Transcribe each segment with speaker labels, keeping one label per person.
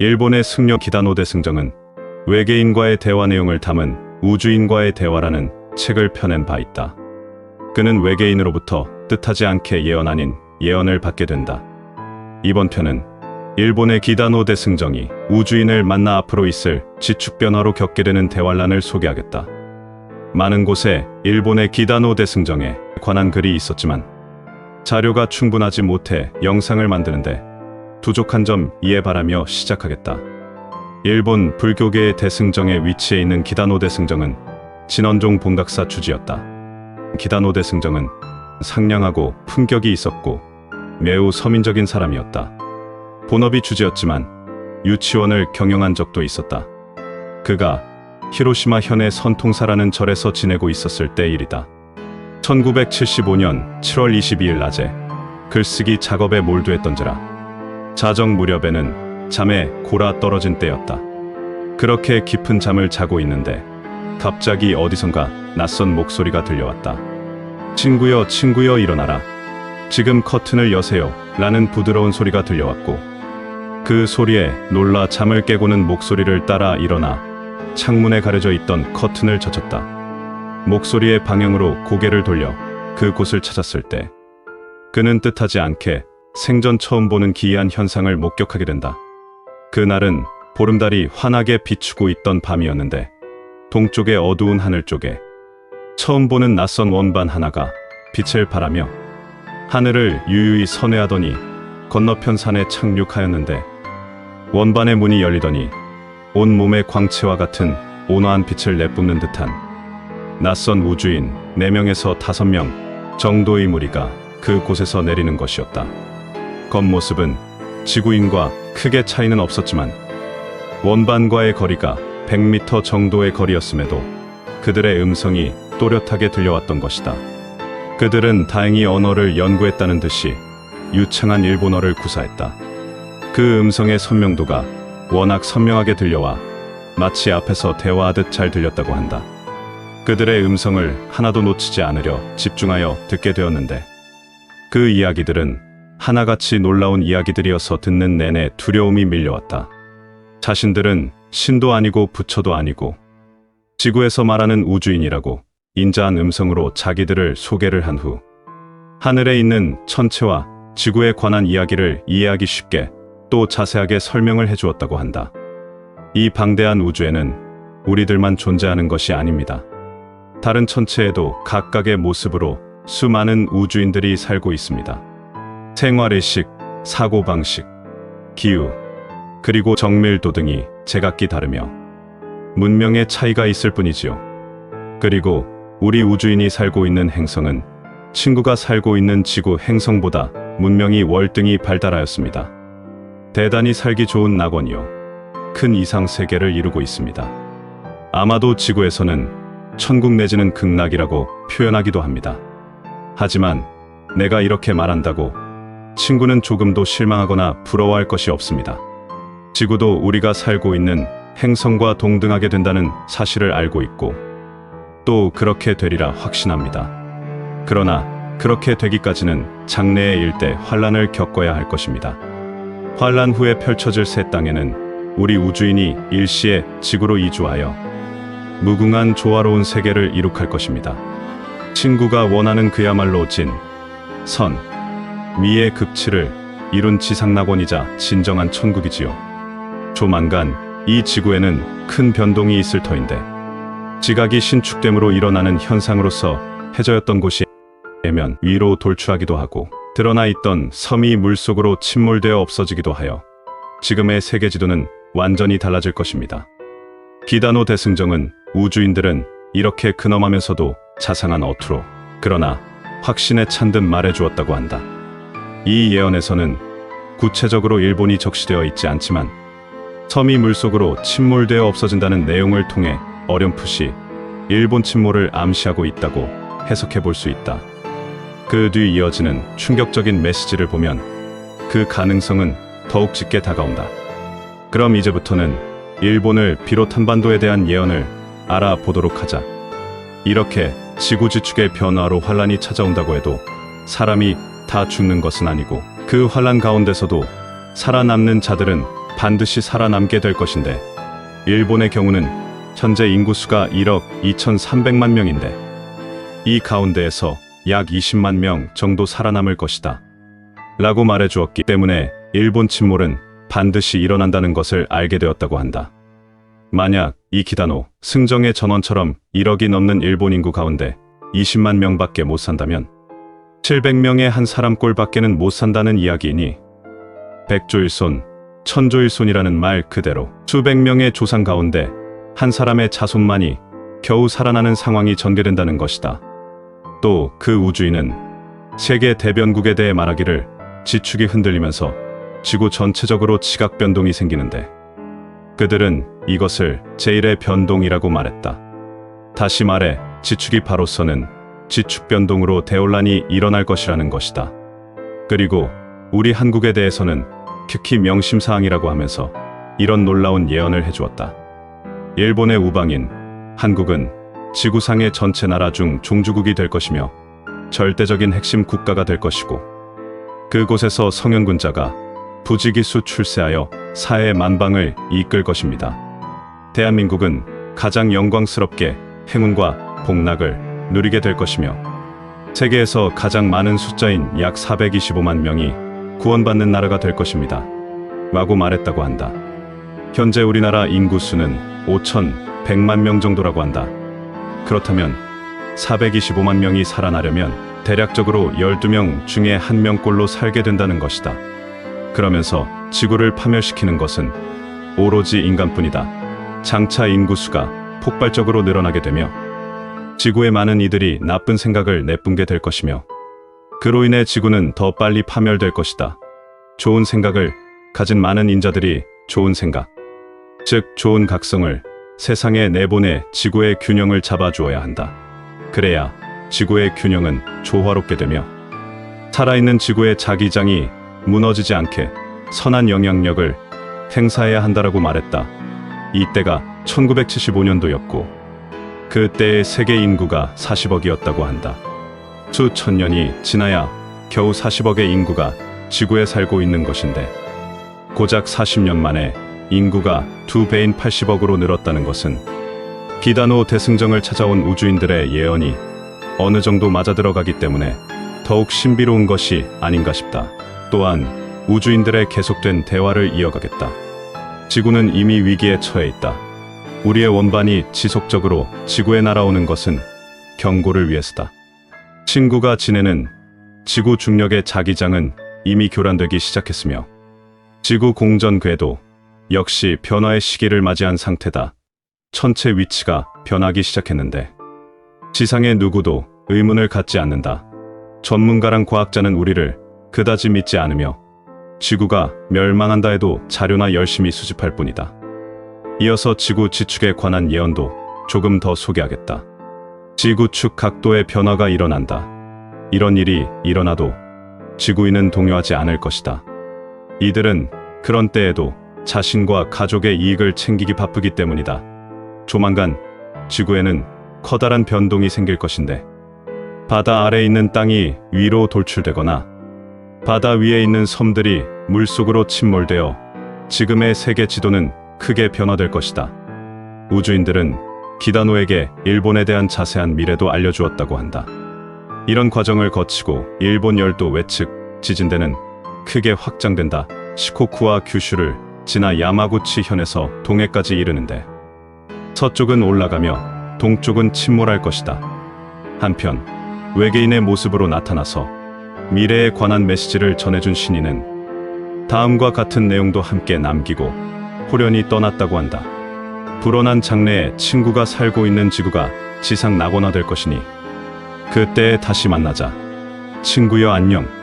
Speaker 1: 일본의 승려 기다노 대승정은 외계인과의 대화 내용을 담은 우주인과의 대화라는 책을 펴낸 바 있다. 그는 외계인으로부터 뜻하지 않게 예언 아닌 예언을 받게 된다. 이번 편은 일본의 기다노 대승정이 우주인을 만나 앞으로 있을 지축 변화로 겪게 되는 대환란을 소개하겠다. 많은 곳에 일본의 기다노 대승정에 관한 글이 있었지만 자료가 충분하지 못해 영상을 만드는데 부족한 점 이해 바라며 시작하겠다. 일본 불교계의 대승정에 위치해 있는 기다노 대승정은 진원종 본각사 주지였다. 기다노 대승정은 상냥하고 품격이 있었고 매우 서민적인 사람이었다. 본업이 주지였지만 유치원을 경영한 적도 있었다. 그가 히로시마 현의 선통사라는 절에서 지내고 있었을 때 일이다. 1975년 7월 22일 낮에 글쓰기 작업에 몰두했던지라 자정 무렵에는 잠에 골아 떨어진 때였다. 그렇게 깊은 잠을 자고 있는데 갑자기 어디선가 낯선 목소리가 들려왔다. 친구여, 친구여, 일어나라. 지금 커튼을 여세요. 라는 부드러운 소리가 들려왔고 그 소리에 놀라 잠을 깨고는 목소리를 따라 일어나 창문에 가려져 있던 커튼을 젖혔다. 목소리의 방향으로 고개를 돌려 그곳을 찾았을 때 그는 뜻하지 않게 생전 처음 보는 기이한 현상을 목격하게 된다. 그날은 보름달이 환하게 비추고 있던 밤이었는데 동쪽의 어두운 하늘 쪽에 처음 보는 낯선 원반 하나가 빛을 발하며 하늘을 유유히 선회하더니 건너편 산에 착륙하였는데 원반의 문이 열리더니 온몸의 광채와 같은 온화한 빛을 내뿜는 듯한 낯선 우주인 4명에서 5명 정도의 무리가 그곳에서 내리는 것이었다. 겉모습은 지구인과 크게 차이는 없었지만 원반과의 거리가 100m 정도의 거리였음에도 그들의 음성이 또렷하게 들려왔던 것이다. 그들은 다행히 언어를 연구했다는 듯이 유창한 일본어를 구사했다. 그 음성의 선명도가 워낙 선명하게 들려와 마치 앞에서 대화하듯 잘 들렸다고 한다. 그들의 음성을 하나도 놓치지 않으려 집중하여 듣게 되었는데 그 이야기들은 하나같이 놀라운 이야기들이어서 듣는 내내 두려움이 밀려왔다. 자신들은 신도 아니고 부처도 아니고 지구에서 말하는 우주인이라고 인자한 음성으로 자기들을 소개를 한 후 하늘에 있는 천체와 지구에 관한 이야기를 이해하기 쉽게 또 자세하게 설명을 해주었다고 한다. 이 방대한 우주에는 우리들만 존재하는 것이 아닙니다. 다른 천체에도 각각의 모습으로 수많은 우주인들이 살고 있습니다. 생활의식, 사고방식, 기후, 그리고 정밀도 등이 제각기 다르며 문명의 차이가 있을 뿐이지요. 그리고 우리 우주인이 살고 있는 행성은 친구가 살고 있는 지구 행성보다 문명이 월등히 발달하였습니다. 대단히 살기 좋은 낙원이요. 큰 이상 세계를 이루고 있습니다. 아마도 지구에서는 천국 내지는 극락이라고 표현하기도 합니다. 하지만 내가 이렇게 말한다고 친구는 조금도 실망하거나 부러워할 것이 없습니다. 지구도 우리가 살고 있는 행성과 동등하게 된다는 사실을 알고 있고 또 그렇게 되리라 확신합니다. 그러나 그렇게 되기까지는 장래의 일대 환란을 겪어야 할 것입니다. 환란 후에 펼쳐질 새 땅에는 우리 우주인이 일시에 지구로 이주하여 무궁한 조화로운 세계를 이룩할 것입니다. 친구가 원하는 그야말로 진, 선, 미의 극치를 이룬 지상낙원이자 진정한 천국이지요. 조만간 이 지구에는 큰 변동이 있을 터인데 지각이 신축됨으로 일어나는 현상으로서 해저였던 곳이 해면 위로 돌출하기도 하고 드러나 있던 섬이 물속으로 침몰되어 없어지기도 하여 지금의 세계지도는 완전히 달라질 것입니다. 기다노 대승정은 우주인들은 이렇게 근엄하면서도 자상한 어투로 그러나 확신에 찬 듯 말해주었다고 한다. 이 예언에서는 구체적으로 일본이 적시되어 있지 않지만 섬이 물속으로 침몰되어 없어진다는 내용을 통해 어렴풋이 일본 침몰을 암시하고 있다고 해석해 볼 수 있다. 그 뒤 이어지는 충격적인 메시지를 보면 그 가능성은 더욱 짙게 다가온다. 그럼 이제부터는 일본을 비롯 한반도에 대한 예언을 알아보도록 하자. 이렇게 지구 지축의 변화로 환란이 찾아온다고 해도 사람이 다 죽는 것은 아니고 그 환란 가운데서도 살아남는 자들은 반드시 살아남게 될 것인데, 일본의 경우는 현재 인구수가 1억 2,300만 명인데 이 가운데에서 약 20만 명 정도 살아남을 것이다 라고 말해주었기 때문에 일본 침몰은 반드시 일어난다는 것을 알게 되었다고 한다. 만약 이 기다노 승정의 전원처럼 1억이 넘는 일본 인구 가운데 20만 명밖에 못 산다면 700명의 한 사람 꼴밖에는 못 산다는 이야기이니 백조일손, 천조일손이라는 말 그대로 수백 명의 조상 가운데 한 사람의 자손만이 겨우 살아나는 상황이 전개된다는 것이다. 또 그 우주인은 세계 대변국에 대해 말하기를 지축이 흔들리면서 지구 전체적으로 지각 변동이 생기는데 그들은 이것을 제1의 변동이라고 말했다. 다시 말해 지축이 바로서는 지축 변동으로 대혼란이 일어날 것이라는 것이다. 그리고 우리 한국에 대해서는 극히 명심사항이라고 하면서 이런 놀라운 예언을 해주었다. 일본의 우방인 한국은 지구상의 전체 나라 중 종주국이 될 것이며 절대적인 핵심 국가가 될 것이고 그곳에서 성현군자가 부지기수 출세하여 사회 만방을 이끌 것입니다. 대한민국은 가장 영광스럽게 행운과 복락을 누리게 될 것이며 세계에서 가장 많은 숫자인 약 425만 명이 구원받는 나라가 될 것입니다. 라고 말했다고 한다. 현재 우리나라 인구수는 5,100만 명 정도라고 한다. 그렇다면 425만 명이 살아나려면 대략적으로 12명 중에 1명꼴로 살게 된다는 것이다. 그러면서 지구를 파멸시키는 것은 오로지 인간뿐이다. 장차 인구수가 폭발적으로 늘어나게 되며 지구의 많은 이들이 나쁜 생각을 내뿜게 될 것이며 그로 인해 지구는 더 빨리 파멸될 것이다. 좋은 생각을 가진 많은 인자들이 좋은 생각, 즉 좋은 각성을 세상에 내보내 지구의 균형을 잡아주어야 한다. 그래야 지구의 균형은 조화롭게 되며 살아있는 지구의 자기장이 무너지지 않게 선한 영향력을 행사해야 한다라고 말했다. 이때가 1975년도였고 그때의 세계 인구가 40억이었다고 한다. 수천 년이 지나야 겨우 40억의 인구가 지구에 살고 있는 것인데 고작 40년 만에 인구가 2배인 80억으로 늘었다는 것은 기다노 대승정을 찾아온 우주인들의 예언이 어느 정도 맞아들어가기 때문에 더욱 신비로운 것이 아닌가 싶다. 또한 우주인들의 계속된 대화를 이어가겠다. 지구는 이미 위기에 처해 있다. 우리의 원반이 지속적으로 지구에 날아오는 것은 경고를 위해서다. 친구가 지내는 지구 중력의 자기장은 이미 교란되기 시작했으며 지구 공전 궤도 역시 변화의 시기를 맞이한 상태다. 천체 위치가 변하기 시작했는데 지상의 누구도 의문을 갖지 않는다. 전문가랑 과학자는 우리를 그다지 믿지 않으며 지구가 멸망한다 해도 자료나 열심히 수집할 뿐이다. 이어서 지구 지축에 관한 예언도 조금 더 소개하겠다. 지구축 각도의 변화가 일어난다. 이런 일이 일어나도 지구인은 동요하지 않을 것이다. 이들은 그런 때에도 자신과 가족의 이익을 챙기기 바쁘기 때문이다. 조만간 지구에는 커다란 변동이 생길 것인데 바다 아래에 있는 땅이 위로 돌출되거나 바다 위에 있는 섬들이 물속으로 침몰되어 지금의 세계 지도는 크게 변화될 것이다. 우주인들은 기다노에게 일본에 대한 자세한 미래도 알려주었다고 한다. 이런 과정을 거치고 일본 열도 외측 지진대는 크게 확장된다. 시코쿠와 규슈를 지나 야마구치 현에서 동해까지 이르는데 서쪽은 올라가며 동쪽은 침몰할 것이다. 한편 외계인의 모습으로 나타나서 미래에 관한 메시지를 전해준 신인은 다음과 같은 내용도 함께 남기고 호련히 떠났다고 한다. 불어난 장래에 친구가 살고 있는 지구가 지상 낙원화될 것이니 그때 다시 만나자. 친구여 안녕.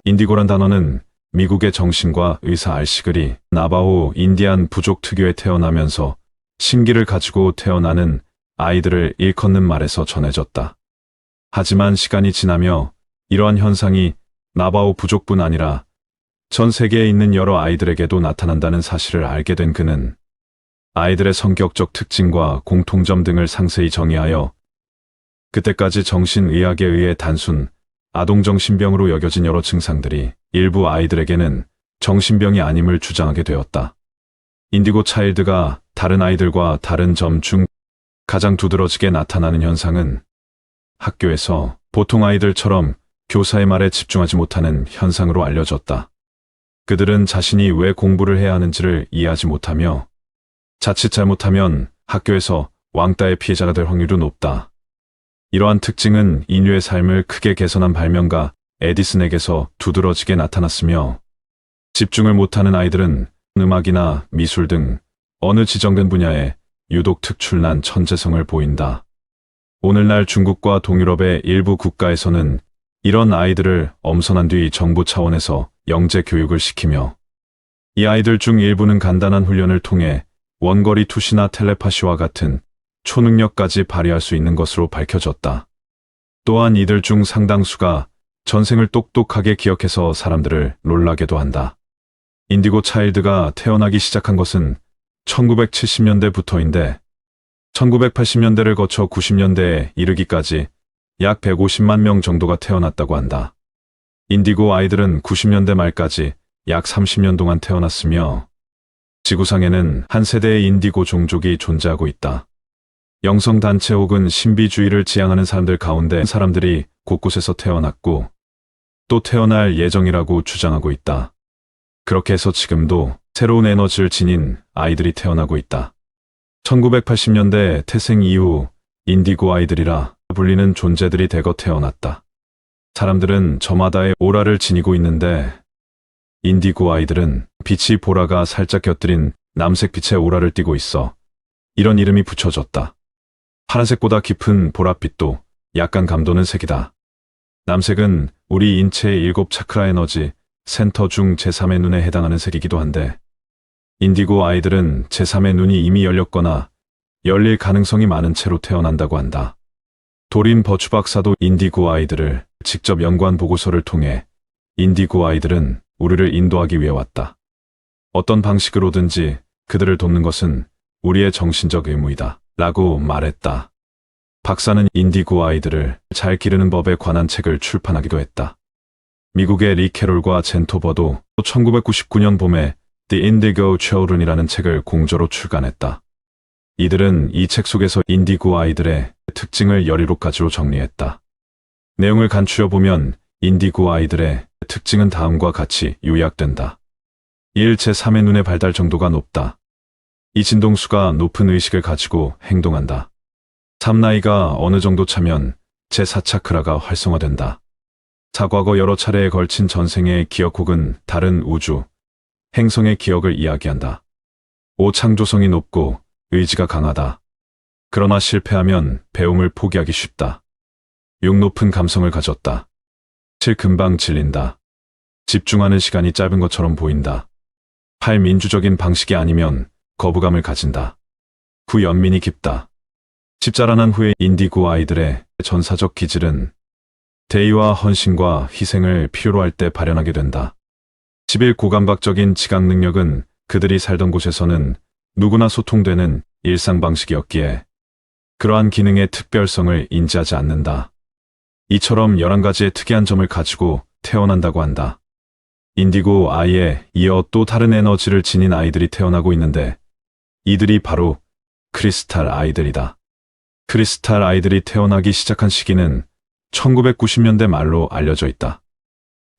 Speaker 2: 인디고란 단어는 미국의 정신과 의사 알시글이 나바호 인디안 부족 특유에 태어나면서 신기를 가지고 태어나는 아이들을 일컫는 말에서 전해졌다. 하지만 시간이 지나며 이러한 현상이 나바호 부족뿐 아니라 전 세계에 있는 여러 아이들에게도 나타난다는 사실을 알게 된 그는 아이들의 성격적 특징과 공통점 등을 상세히 정의하여 그때까지 정신의학에 의해 단순 아동정신병으로 여겨진 여러 증상들이 일부 아이들에게는 정신병이 아님을 주장하게 되었다. 인디고 차일드가 다른 아이들과 다른 점 중 가장 두드러지게 나타나는 현상은 학교에서 보통 아이들처럼 교사의 말에 집중하지 못하는 현상으로 알려졌다. 그들은 자신이 왜 공부를 해야 하는지를 이해하지 못하며 자칫 잘못하면 학교에서 왕따의 피해자가 될 확률이 높다. 이러한 특징은 인류의 삶을 크게 개선한 발명가 에디슨에게서 두드러지게 나타났으며 집중을 못하는 아이들은 음악이나 미술 등 어느 지정된 분야에 유독 특출난 천재성을 보인다. 오늘날 중국과 동유럽의 일부 국가에서는 이런 아이들을 엄선한 뒤 정부 차원에서 영재 교육을 시키며 이 아이들 중 일부는 간단한 훈련을 통해 원거리 투시나 텔레파시와 같은 초능력까지 발휘할 수 있는 것으로 밝혀졌다. 또한 이들 중 상당수가 전생을 똑똑하게 기억해서 사람들을 놀라게도 한다. 인디고 차일드가 태어나기 시작한 것은 1970년대부터인데 1980년대를 거쳐 90년대에 이르기까지 약 150만 명 정도가 태어났다고 한다. 인디고 아이들은 90년대 말까지 약 30년 동안 태어났으며 지구상에는 한 세대의 인디고 종족이 존재하고 있다. 영성단체 혹은 신비주의를 지향하는 사람들 가운데 사람들이 곳곳에서 태어났고 또 태어날 예정이라고 주장하고 있다. 그렇게 해서 지금도 새로운 에너지를 지닌 아이들이 태어나고 있다. 1980년대 태생 이후 인디고 아이들이라 불리는 존재들이 대거 태어났다. 사람들은 저마다의 오라를 지니고 있는데 인디고 아이들은 빛이 보라가 살짝 곁들인 남색 빛의 오라를 띠고 있어 이런 이름이 붙여졌다. 파란색보다 깊은 보랏빛도 약간 감도는 색이다. 남색은 우리 인체의 7 차크라 에너지 센터 중 제3의 눈에 해당하는 색이기도 한데 인디고 아이들은 제3의 눈이 이미 열렸거나 열릴 가능성이 많은 채로 태어난다고 한다. 도린 버추 박사도 인디고 아이들을 직접 연구한 보고서를 통해 인디고 아이들은 우리를 인도하기 위해 왔다. 어떤 방식으로든지 그들을 돕는 것은 우리의 정신적 의무이다. 라고 말했다. 박사는 인디고 아이들을 잘 기르는 법에 관한 책을 출판하기도 했다. 미국의 리 캐롤과 젠 토버도 1999년 봄에 The Indigo Children이라는 책을 공저로 출간했다. 이들은 이 책 속에서 인디고 아이들의 특징을 17가지로 정리했다. 내용을 간추려 보면 인디고 아이들의 특징은 다음과 같이 요약된다. 1. 제3의 눈의 발달 정도가 높다. 이 진동수가 높은 의식을 가지고 행동한다. 3. 나이가 어느 정도 차면 제4차크라가 활성화된다. 4. 과거 여러 차례에 걸친 전생의 기억 혹은 다른 우주, 행성의 기억을 이야기한다. 5. 창조성이 높고 의지가 강하다. 그러나 실패하면 배움을 포기하기 쉽다. 6. 높은 감성을 가졌다. 7. 금방 질린다. 집중하는 시간이 짧은 것처럼 보인다. 8. 민주적인 방식이 아니면 거부감을 가진다. 9. 연민이 깊다. 10. 자라난 후에 인디고 아이들의 전사적 기질은 대의와 헌신과 희생을 필요로 할 때 발현하게 된다. 11. 고감각적인 지각 능력은 그들이 살던 곳에서는 누구나 소통되는 일상 방식이었기에 그러한 기능의 특별성을 인지하지 않는다. 이처럼 11가지의 특이한 점을 가지고 태어난다고 한다. 인디고 아이에 이어 또 다른 에너지를 지닌 아이들이 태어나고 있는데 이들이 바로 크리스탈 아이들이다. 크리스탈 아이들이 태어나기 시작한 시기는 1990년대 말로 알려져 있다.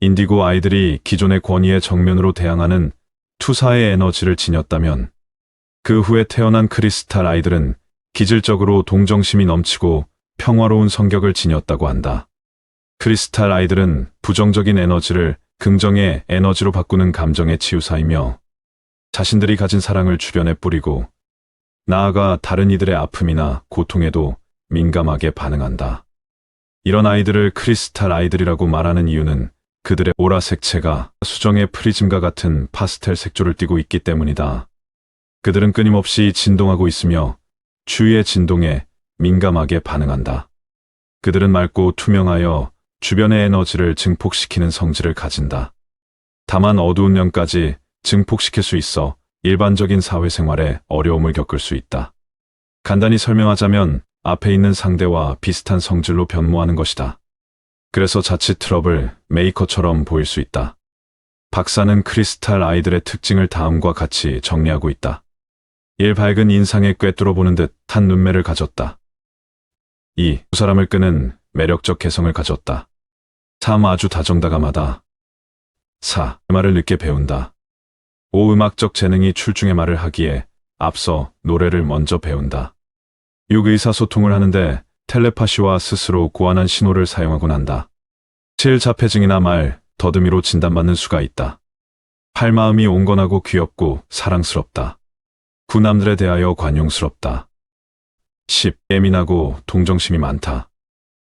Speaker 2: 인디고 아이들이 기존의 권위에 정면으로 대항하는 투사의 에너지를 지녔다면 그 후에 태어난 크리스탈 아이들은 기질적으로 동정심이 넘치고 평화로운 성격을 지녔다고 한다. 크리스탈 아이들은 부정적인 에너지를 긍정의 에너지로 바꾸는 감정의 치유사이며 자신들이 가진 사랑을 주변에 뿌리고 나아가 다른 이들의 아픔이나 고통에도 민감하게 반응한다. 이런 아이들을 크리스탈 아이들이라고 말하는 이유는 그들의 오라 색채가 수정의 프리즘과 같은 파스텔 색조를 띠고 있기 때문이다. 그들은 끊임없이 진동하고 있으며 주위의 진동에 민감하게 반응한다. 그들은 맑고 투명하여 주변의 에너지를 증폭시키는 성질을 가진다. 다만 어두운 면까지 증폭시킬 수 있어 일반적인 사회생활에 어려움을 겪을 수 있다. 간단히 설명하자면 앞에 있는 상대와 비슷한 성질로 변모하는 것이다. 그래서 자칫 트러블 메이커처럼 보일 수 있다. 박사는 크리스탈 아이들의 특징을 다음과 같이 정리하고 있다. 1. 밝은 인상에 꿰뚫어보는 듯한 눈매를 가졌다. 2. 두 사람을 끄는 매력적 개성을 가졌다. 3. 아주 다정다감하다. 4. 말을 늦게 배운다. 5. 음악적 재능이 출중의 말을 하기에 앞서 노래를 먼저 배운다. 6. 의사소통을 하는데 텔레파시와 스스로 고안한 신호를 사용하곤 한다. 7. 자폐증이나 말, 더듬이로 진단받는 수가 있다. 8. 마음이 온건하고 귀엽고 사랑스럽다. 9. 남들에 대하여 관용스럽다. 10. 예민하고 동정심이 많다.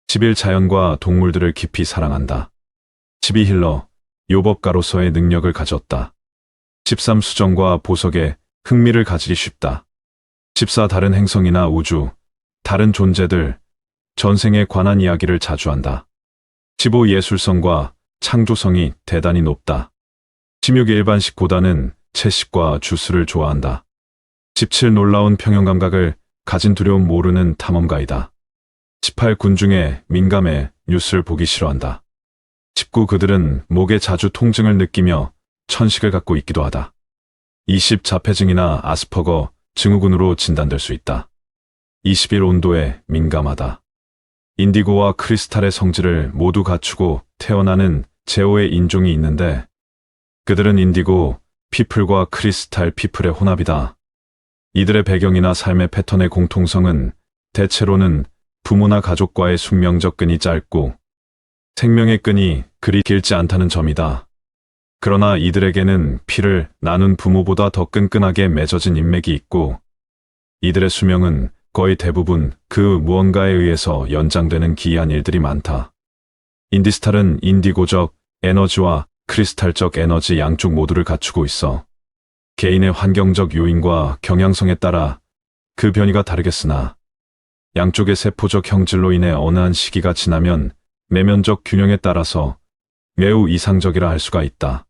Speaker 2: 11. 자연과 동물들을 깊이 사랑한다. 12. 힐러, 요법가로서의 능력을 가졌다. 13. 수정과 보석에 흥미를 가지기 쉽다. 14. 다른 행성이나 우주, 다른 존재들, 전생에 관한 이야기를 자주 한다. 15. 예술성과 창조성이 대단히 높다. 16. 일반식보다는 채식과 주스를 좋아한다. 17. 놀라운 평형감각을 가진 두려움 모르는 탐험가이다. 18. 군중에 민감해 뉴스를 보기 싫어한다. 19. 그들은 목에 자주 통증을 느끼며 천식을 갖고 있기도 하다. 20. 자폐증이나 아스퍼거 증후군으로 진단될 수 있다. 21. 온도에 민감하다. 인디고와 크리스탈의 성질을 모두 갖추고 태어나는 제호의 인종이 있는데 그들은 인디고 피플과 크리스탈 피플의 혼합이다. 이들의 배경이나 삶의 패턴의 공통성은 대체로는 부모나 가족과의 숙명적 끈이 짧고 생명의 끈이 그리 길지 않다는 점이다. 그러나 이들에게는 피를 나눈 부모보다 더 끈끈하게 맺어진 인맥이 있고 이들의 수명은 거의 대부분 그 무언가에 의해서 연장되는 기이한 일들이 많다. 인디스탈은 인디고적 에너지와 크리스탈적 에너지 양쪽 모두를 갖추고 있어 개인의 환경적 요인과 경향성에 따라 그 변이가 다르겠으나 양쪽의 세포적 형질로 인해 어느 한 시기가 지나면 내면적 균형에 따라서 매우 이상적이라 할 수가 있다.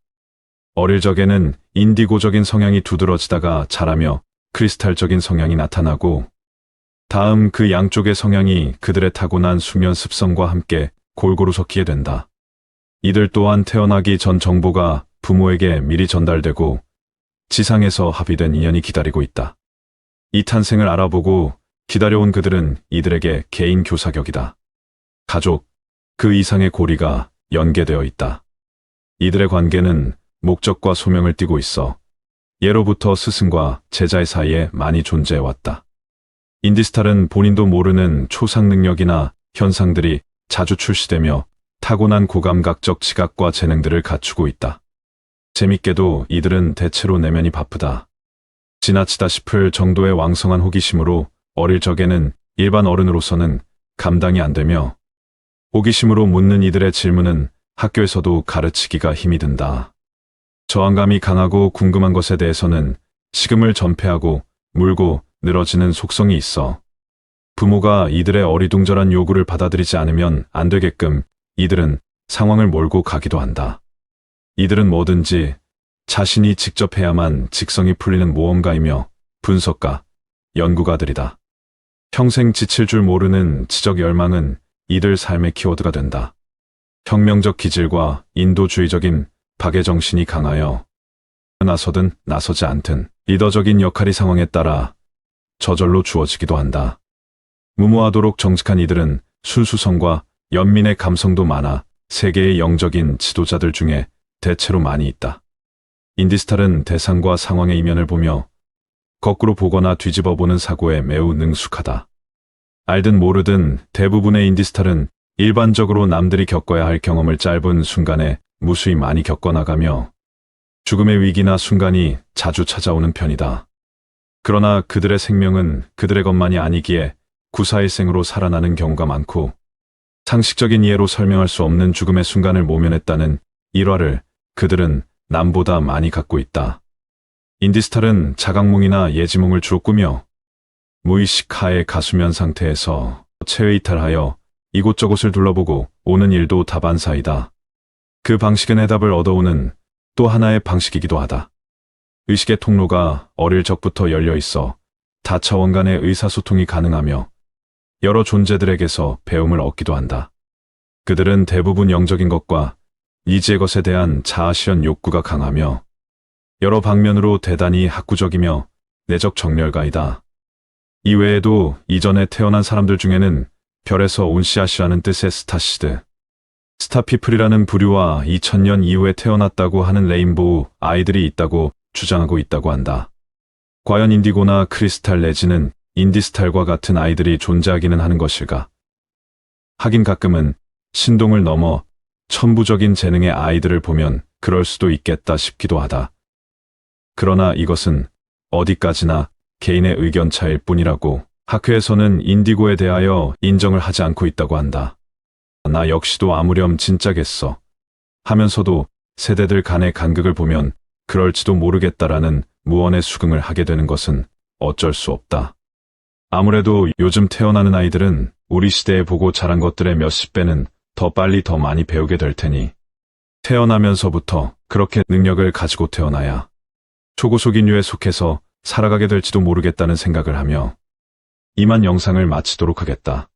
Speaker 2: 어릴 적에는 인디고적인 성향이 두드러지다가 자라며 크리스탈적인 성향이 나타나고 다음 그 양쪽의 성향이 그들의 타고난 숙련 습성과 함께 골고루 섞이게 된다. 이들 또한 태어나기 전 정보가 부모에게 미리 전달되고 지상에서 합의된 인연이 기다리고 있다. 이 탄생을 알아보고 기다려온 그들은 이들에게 개인 교사격이다. 가족, 그 이상의 고리가 연계되어 있다. 이들의 관계는 목적과 소명을 띠고 있어 예로부터 스승과 제자의 사이에 많이 존재해왔다. 인디스탈은 본인도 모르는 초상 능력이나 현상들이 자주 출시되며 타고난 고감각적 지각과 재능들을 갖추고 있다. 재밌게도 이들은 대체로 내면이 바쁘다. 지나치다 싶을 정도의 왕성한 호기심으로 어릴 적에는 일반 어른으로서는 감당이 안 되며 호기심으로 묻는 이들의 질문은 학교에서도 가르치기가 힘이 든다. 저항감이 강하고 궁금한 것에 대해서는 식음을 전폐하고 물고 늘어지는 속성이 있어 부모가 이들의 어리둥절한 요구를 받아들이지 않으면 안 되게끔 이들은 상황을 몰고 가기도 한다. 이들은 뭐든지 자신이 직접 해야만 직성이 풀리는 모험가이며 분석가, 연구가들이다. 평생 지칠 줄 모르는 지적 열망은 이들 삶의 키워드가 된다. 혁명적 기질과 인도주의적인 박애정신이 강하여 나서든 나서지 않든 리더적인 역할이 상황에 따라 저절로 주어지기도 한다. 무모하도록 정직한 이들은 순수성과 연민의 감성도 많아 세계의 영적인 지도자들 중에 대체로 많이 있다. 인디스탈은 대상과 상황의 이면을 보며 거꾸로 보거나 뒤집어 보는 사고에 매우 능숙하다. 알든 모르든 대부분의 인디스탈은 일반적으로 남들이 겪어야 할 경험을 짧은 순간에 무수히 많이 겪어나가며 죽음의 위기나 순간이 자주 찾아오는 편이다. 그러나 그들의 생명은 그들의 것만이 아니기에 구사일생으로 살아나는 경우가 많고 상식적인 이해로 설명할 수 없는 죽음의 순간을 모면했다는 일화를 그들은 남보다 많이 갖고 있다. 인디스탈은 자각몽이나 예지몽을 주로 꾸며 무의식 하의 가수면 상태에서 체외이탈하여 이곳저곳을 둘러보고 오는 일도 다반사이다. 그 방식은 해답을 얻어오는 또 하나의 방식이기도 하다. 의식의 통로가 어릴 적부터 열려 있어 다차원 간의 의사소통이 가능하며 여러 존재들에게서 배움을 얻기도 한다. 그들은 대부분 영적인 것과 이지의 것에 대한 자아실현 욕구가 강하며 여러 방면으로 대단히 학구적이며 내적 정렬가이다. 이외에도 이전에 태어난 사람들 중에는 별에서 온 씨앗이라는 뜻의 스타시드, 스타피플이라는 부류와 2000년 이후에 태어났다고 하는 레인보우 아이들이 있다고 주장하고 있다고 한다. 과연 인디고나 크리스탈 내지는 인디스탈과 같은 아이들이 존재하기는 하는 것일까? 하긴 가끔은 신동을 넘어 천부적인 재능의 아이들을 보면 그럴 수도 있겠다 싶기도 하다. 그러나 이것은 어디까지나 개인의 의견 차일 뿐이라고 학회에서는 인디고에 대하여 인정을 하지 않고 있다고 한다. 나 역시도 아무렴 진짜겠어 하면서도 세대들 간의 간극을 보면 그럴지도 모르겠다라는 무언의 수긍을 하게 되는 것은 어쩔 수 없다. 아무래도 요즘 태어나는 아이들은 우리 시대에 보고 자란 것들의 몇십 배는 더 빨리 더 많이 배우게 될 테니 태어나면서부터 그렇게 능력을 가지고 태어나야 초고속 인류에 속해서 살아가게 될지도 모르겠다는 생각을 하며 이만 영상을 마치도록 하겠다.